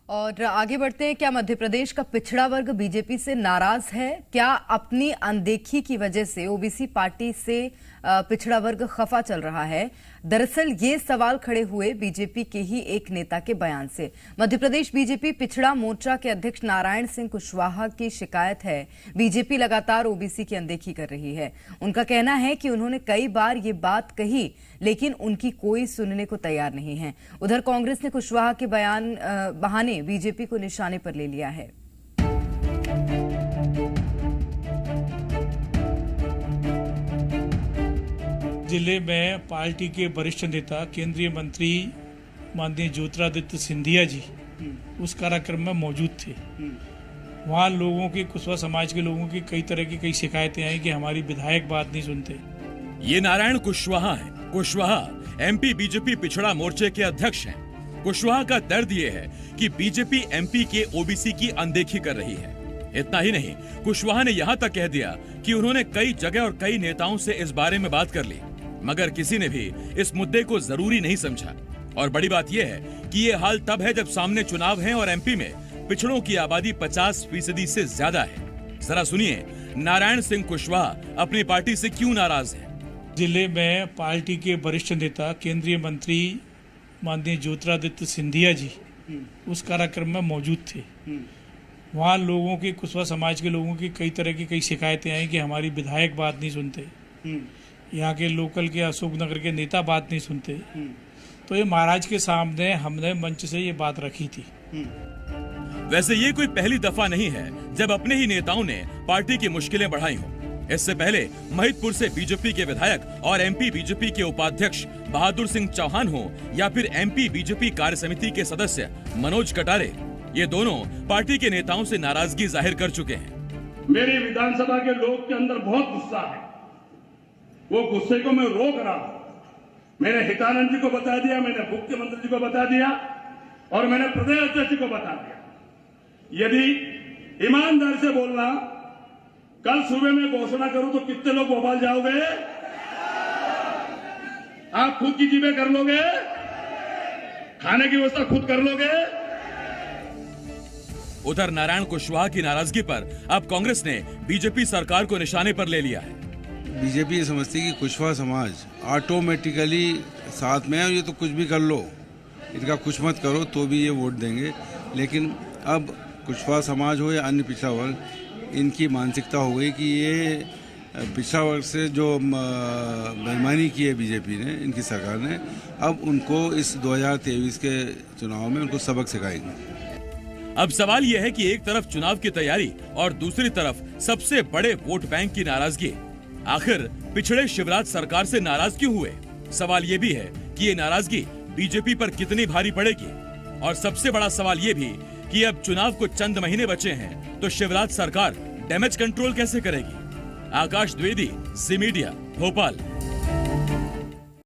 और आगे बढ़ते हैं। क्या मध्य प्रदेश का पिछड़ा वर्ग बीजेपी से नाराज है? क्या अपनी अनदेखी की वजह से ओबीसी पार्टी से पिछड़ा वर्ग खफा चल रहा है? दरअसल ये सवाल खड़े हुए बीजेपी के ही एक नेता के बयान से। मध्य प्रदेश बीजेपी पिछड़ा मोर्चा के अध्यक्ष नारायण सिंह कुशवाहा की शिकायत है, बीजेपी लगातार ओबीसी की अनदेखी कर रही है। उनका कहना है कि उन्होंने कई बार ये बात कही, लेकिन उनकी कोई सुनने को तैयार नहीं है। उधर कांग्रेस ने कुशवाहा के बहाने बीजेपी को निशाने पर ले लिया है। जिले में पार्टी के वरिष्ठ नेता केंद्रीय मंत्री माननीय ज्योतिरादित्य सिंधिया जी उस कार्यक्रम में मौजूद थे। वहाँ लोगों की, कुशवाहा समाज के लोगों की कई तरह की शिकायतें आई कि हमारी विधायक बात नहीं सुनते। ये नारायण कुशवाहा हैं। कुशवाहा एमपी बीजेपी पिछड़ा मोर्चे के अध्यक्ष हैं। कुशवाहा का दर्द ये है कि बीजेपी एमपी के ओबीसी की अनदेखी कर रही है। इतना ही नहीं, कुशवाहा ने यहाँ तक कह दिया कि उन्होंने कई जगह और कई नेताओं से इस बारे में बात कर ली, मगर किसी ने भी इस मुद्दे को जरूरी नहीं समझा। और बड़ी बात यह है कि ये हाल तब है जब सामने चुनाव है और एमपी में पिछड़ों की आबादी 50% से ज्यादा है। जरा सुनिए नारायण सिंह कुशवाहा अपनी पार्टी से क्यों नाराज है। जिले में पार्टी के वरिष्ठ नेता केंद्रीय मंत्री माननीय ज्योतिरादित्य सिंधिया जी उस कार्यक्रम में मौजूद थे। वहाँ लोगों की, कुशवाहा समाज के लोगों की कई तरह की शिकायतें आई कि हमारी विधायक बात नहीं सुनते, यहाँ के लोकल के अशोकनगर के नेता बात नहीं सुनते। तो ये महाराज के सामने हमने मंच से ये बात रखी थी। वैसे ये कोई पहली दफा नहीं है जब अपने ही नेताओं ने पार्टी की मुश्किलें बढ़ाई हों। इससे पहले महिदपुर से बीजेपी के विधायक और एमपी बीजेपी के उपाध्यक्ष बहादुर सिंह चौहान हो या फिर एमपी बीजेपी कार्य समिति के सदस्य मनोज कटारे, ये दोनों पार्टी के नेताओं से नाराजगी जाहिर कर चुके हैं। मेरी विधानसभा के लोग के अंदर बहुत गुस्सा है, वो गुस्से को मैं रोक रहा हूं। मैंने हितानंद जी को बता दिया, मैंने मुख्यमंत्री जी को बता दिया और मैंने प्रदेश अध्यक्ष जी को बता दिया। यदि ईमानदार से बोलना, कल सुबह में घोषणा करूं तो कितने लोग भोपाल जाओगे? आप खुद की जीवें कर लोगे? खाने की व्यवस्था खुद कर लोगे? उधर नारायण कुशवाहा की नाराजगी पर अब कांग्रेस ने बीजेपी सरकार को निशाने पर ले लिया है। बीजेपी ये समझती है कि कुशवाहा समाज ऑटोमेटिकली साथ में है और ये तो कुछ भी कर लो, इनका कुछ मत करो तो भी ये वोट देंगे। लेकिन अब कुशवाहा समाज हो या अन्य पिछड़ा वर्ग, इनकी मानसिकता हो गई कि ये पिछड़ा वर्ग से जो बेईमानी की है बीजेपी ने, इनकी सरकार ने, अब उनको इस 2023 के चुनाव में उनको सबक सिखाएंगे। अब सवाल यह है कि एक तरफ चुनाव की तैयारी और दूसरी तरफ सबसे बड़े वोट बैंक की नाराजगी। आखिर पिछड़े शिवराज सरकार से नाराज क्यों हुए? सवाल ये भी है कि ये नाराजगी बीजेपी पर कितनी भारी पड़ेगी। और सबसे बड़ा सवाल ये भी कि अब चुनाव को चंद महीने बचे हैं तो शिवराज सरकार डैमेज कंट्रोल कैसे करेगी? आकाश द्विवेदी, जी मीडिया, भोपाल।